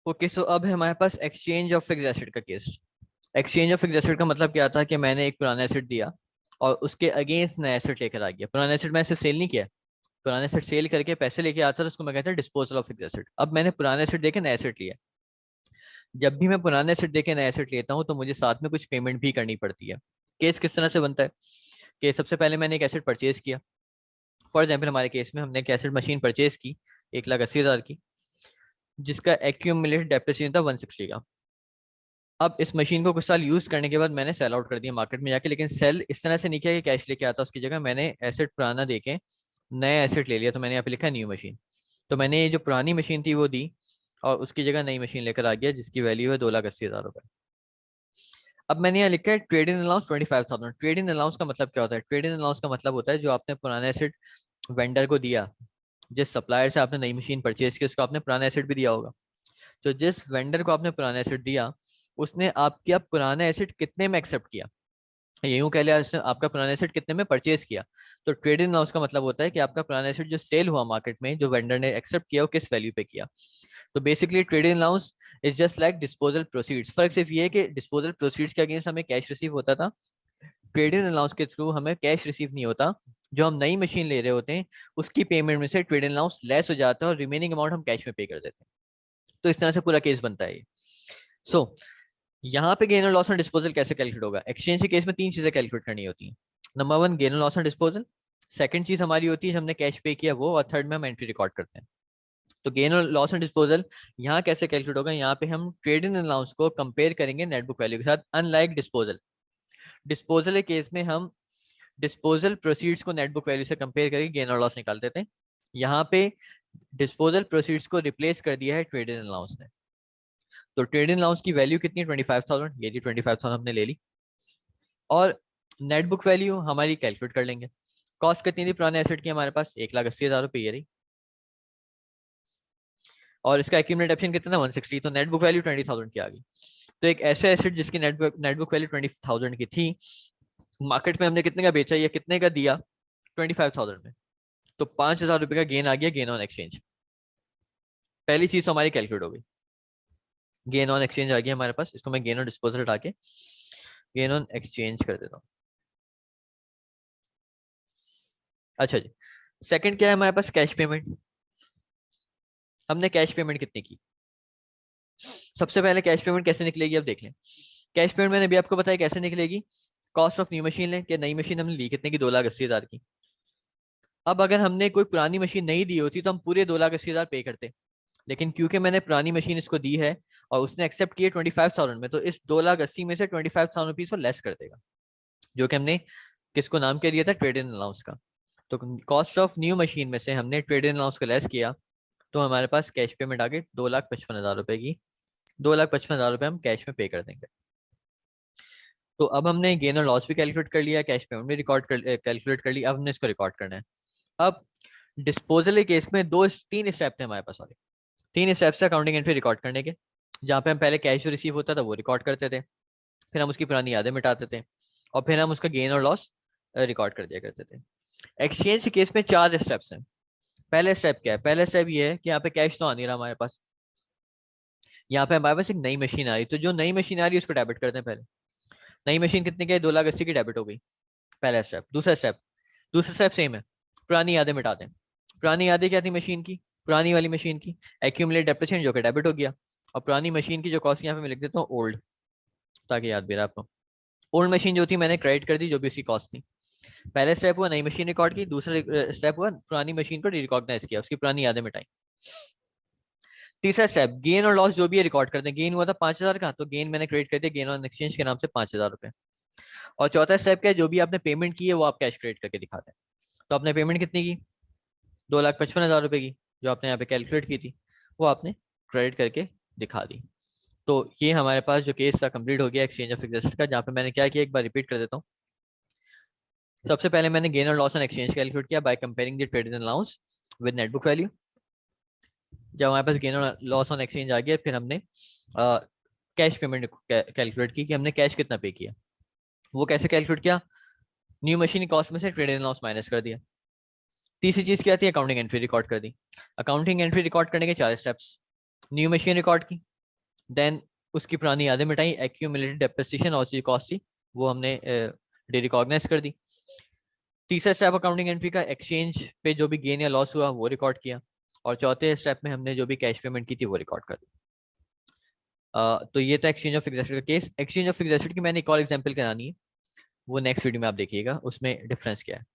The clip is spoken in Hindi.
ओके, सो अब है हमारे पास एक्सचेंज ऑफ फिक्स्ड एसेट का case. Exchange of fixed asset का मतलब क्या था कि मैंने एक पुराना एसेट दिया और उसके अगेंस्ट नया एसेट लेकर आ गया। पुराना एसेट मैंने सेल नहीं किया, पुराना एसेट सेल करके पैसे लेके आता था, उसको मैं कहता डिस्पोजल ऑफ फिक्स्ड एसेट। अब मैंने पुराना एसेट देके नया एसेट लिया। जब भी मैं पुराने एसेट देके नया एसेट लेता हूँ तो मुझे साथ में कुछ पेमेंट भी करनी पड़ती है। केस किस तरह से बनता है कि सबसे पहले मैंने एक एसेट परचेज किया। फॉर एग्जाम्पल हमारे केस में हमने एक एसेट मशीन परचेज की 1,80,000 की, जिसका एक्यूमुलेटेड डेप्रिसिएशन था 160 का। अब इस मशीन को कुछ साल यूज करने के बाद मैंने सेल आउट कर दिया मार्केट में जाके, लेकिन सेल इस तरह से नहीं किया कि कैश लेके आता, उसकी जगह मैंने एसेट पुराना देके नया एसेट ले लिया। तो मैंने यहाँ पे लिखा न्यू मशीन। तो मैंने ये जो पुरानी मशीन थी वो दी और उसकी जगह नई मशीन लेकर आ गया जिसकी वैल्यू है 2,80,000 रुपए। अब मैंने यहाँ लिखा है trade in allowance 25,000। Trade in allowance का मतलब क्या होता है? ट्रेड इन अलाउंस का मतलब होता है जो आपने पुराना एसेट वेंडर को दिया, जिस सप्लायर से आपने नई मशीन परचेज की उसको आपने पुराना एसेट भी दिया होगा। तो जिस वेंडर को आपने पुराना एसेट दिया उसने आपका पुराना एसेट कितने में एक्सेप्ट किया, ये यूं कह लिया उसने आपका पुराना एसेट कितने में परचेज किया। तो ट्रेड इन अलाउंस का मतलब होता है कि आपका पुराना एसेट जो सेल हुआ मार्केट में, जो वेंडर ने एक्सेप्ट किया वो किस वैल्यू पे किया। तो basically trade in allowance is just like disposal proceeds. फर्क सिर्फ ये है कि डिस्पोजल प्रोसीड्स के अगेंस्ट हमें कैश रिसीव होता था, ट्रेड इन अलाउंस के थ्रू हमें कैश रिसीव नहीं होता। जो हम नई मशीन ले रहे होते हैं उसकी पेमेंट में से ट्रेड इन अलाउंस लेस हो जाता है और रिमेनिंग अमाउंट हम कैश में पे कर देते हैं। तो इस तरह से पूरा केस बनता है ये। सो यहाँ पे गेन और लॉस ऑन डिस्पोजल कैसे कैलकुलेट होगा? एक्सचेंज के केस में तीन चीजें कैलकुलेट करनी होती हैं। नंबर वन, गेन और लॉस ऑन डिस्पोजल। सेकंड चीज हमारी होती है हमने कैश पे किया वो, और थर्ड में हम एंट्री रिकॉर्ड करते हैं। तो गेन और लॉस ऑन डिस्पोजल यहाँ कैसे कैलकुलेट होगा? यहाँ पे हम ट्रेड इन अलाउंस को कंपेयर करेंगे नेट बुक वैल्यू के साथ, अनलाइक डिस्पोजल। डिस्पोजल के केस में हम डिस्पोजल प्रोसीड्स को नेट बुक वैल्यू से कंपेयर करके गेन और लॉस निकाल देते हैं। यहाँ पे डिस्पोजल प्रोसीड्स को रिप्लेस कर दिया है ट्रेड इन अलाउंस ने। तो ट्रेड इन अलाउंस की वैल्यू कितनी है? 25,000। ये 25,000 हमने ले ली और नेट बुक वैल्यू हमारी कैलकुलेट कर लेंगे। कॉस्ट कितनी थी पुराने एसेट की हमारे पास? 1,80,000 रुपये ये रही, और इसका एक्यूमुलेटेड ऑप्शन कितना था? 160। तो नेट बुक वैल्यू 20,000 की आ गई। तो एक ऐसे एसेट जिसकी नेट बुक वैल्यू 20,000 की थी, मार्केट में हमने कितने का बेचा या कितने का दिया? 25,000 में। तो 5,000 रुपये का गेन आ गया, गेन ऑन एक्सचेंज। पहली चीज तो हमारी कैलकुलेट हो गई, गेन ऑन एक्सचेंज आ गया हमारे पास। इसको मैं गेन ऑन डिस्पोजल हटा के गेन ऑन एक्सचेंज कर देता हूँ। अच्छा जी, सेकंड क्या है हमारे पास? Cash payment. हमने कैश पेमेंट कितनी की? सबसे पहले कैश पेमेंट कैसे निकलेगी अब देख लें। कैश पेमेंट मैंने अभी आपको बताया कैसे निकलेगी। कॉस्ट ऑफ न्यू मशीन लें कि नई मशीन हमने ली कितने की? 2,80,000 की। अब अगर हमने कोई पुरानी मशीन नहीं दी होती तो हम पूरे 2,80,000 पे करते, लेकिन क्योंकि मैंने पुरानी मशीन इसको दी है और उसने एक्सेप्ट किया 25,000 में, तो इस 2,80,000 में से 25,000 रुपीज को लेस कर देगा, जो कि हमने किसको नाम क्या दिया था? ट्रेड इन अलाउंस का। तो कॉस्ट ऑफ न्यू मशीन में से हमने ट्रेड इन अलाउंस को लेस किया, तो हमारे पास कैश पेमेंट आ गई 2,55,000 रुपए की। 2,55,000 रुपए हम कैश में पे कर देंगे। तो अब हमने गेन और लॉस भी कैलकुलेट कर लिया, कैश पेमेंट भी कैलकुलेट कर लिया। अब हमने इसको रिकॉर्ड करना है। अब डिस्पोजल के केस में तीन स्टेप थे हमारे पास, सॉरी, तीन स्टेप से अकाउंटिंग एंट्री रिकॉर्ड करने के। जहाँ पे हम पहले कैश जो रिसीव होता था वो रिकॉर्ड करते थे, फिर हम उसकी पुरानी यादें मिटाते थे, और फिर हम उसका गेन और लॉस रिकॉर्ड कर दिया करते थे। एक्सचेंज के केस में चार स्टेप्स हैं। पहले स्टेप क्या है? पहले स्टेप ये है कि यहाँ पे कैश तो आ नहीं रहा हमारे पास, यहाँ पे हमारे पास एक नई मशीन आ रही। तो जो नई मशीन आ रही है उसको डेबिट करते हैं पहले। नई मशीन कितने की है? 2,80,000 की डेबिट हो गई, पहला स्टेप। दूसरा स्टेप सेम है, पुरानी यादें मिटाते हैं। पुरानी यादें क्या थी मशीन की? पुरानी वाली मशीन की एक्यूमुलेट डेप्रिसिएशन जो कि डेबिट हो गया, और पुरानी मशीन की जो कॉस्ट यहाँ पे मैं लिख देता हूँ ओल्ड, ताकि याद भी रहा आपको। ओल्ड मशीन जो थी मैंने क्रेडिट कर दी, जो भी उसकी कॉस्ट थी। पहले स्टेप हुआ नई मशीन रिकॉर्ड की, दूसरा स्टेप हुआ पुरानी मशीन को रिकॉग्नाइज किया, उसकी पुरानी यादें मिटाई। तीसरा स्टेप गेन और लॉस जो भी है रिकॉर्ड करते हैं। गेन हुआ था 5,000 का, तो गेन मैंने क्रेडिट कर दिया गेन ऑन एक्सचेंज के नाम से 5,000 रुपए। और चौथा स्टेप क्या है? जो भी आपने पेमेंट की है वो आप कैश क्रेडिट करके दिखाते हैं। तो आपने पेमेंट कितनी की? 2,55,000 रुपए की, जो आपने यहाँ पे कैलकुलेट की थी वो आपने क्रेडिट करके दिखा दी। तो ये हमारे पास जो केस था कंप्लीट हो गया एक्सचेंज ऑफ फिक्स्ड एसेट का, जहाँ पे मैंने क्या किया एक बार रिपीट कर देता हूँ। सबसे पहले मैंने गेन और लॉस ऑन एक्सचेंज कैलकुलेट किया by comparing the trade in allowance with net book value. जब हमारे पास गेन और लॉस ऑन एक्सचेंज आ गया, फिर हमने कैश पेमेंट कैलकुलेट की कि हमने कैश कितना पे किया। वो कैसे कैलकुलेट किया? न्यू मशीन कॉस्ट में से ट्रेड इन लॉस माइनस कर दिया। तीसरी चीज क्या थी? अकाउंटिंग एंट्री रिकॉर्ड कर दी। अकाउंटिंग एंट्री रिकॉर्ड करने के चार स्टेप्स। न्यू मशीन रिकॉर्ड की, देन उसकी पुरानी यादें मिटाई, एक्यूमुलेटेड डेप्रिसिएशन और जो कॉस्ट थी वो हमने रिकॉग्नाइज कर दी। तीसरा स्टेप अकाउंटिंग एंट्री का, एक्सचेंज पे जो भी गेन या लॉस हुआ वो रिकॉर्ड किया। और चौथे स्टेप में हमने जो भी कैश पेमेंट की थी वो रिकॉर्ड कर दी। तो ये था एक्सचेंज ऑफ फिक्स्ड एसेट का case. Exchange of fixed asset की मैंने एक और एग्जांपल करानी है, वो नेक्स्ट वीडियो में आप देखिएगा उसमें डिफरेंस क्या है।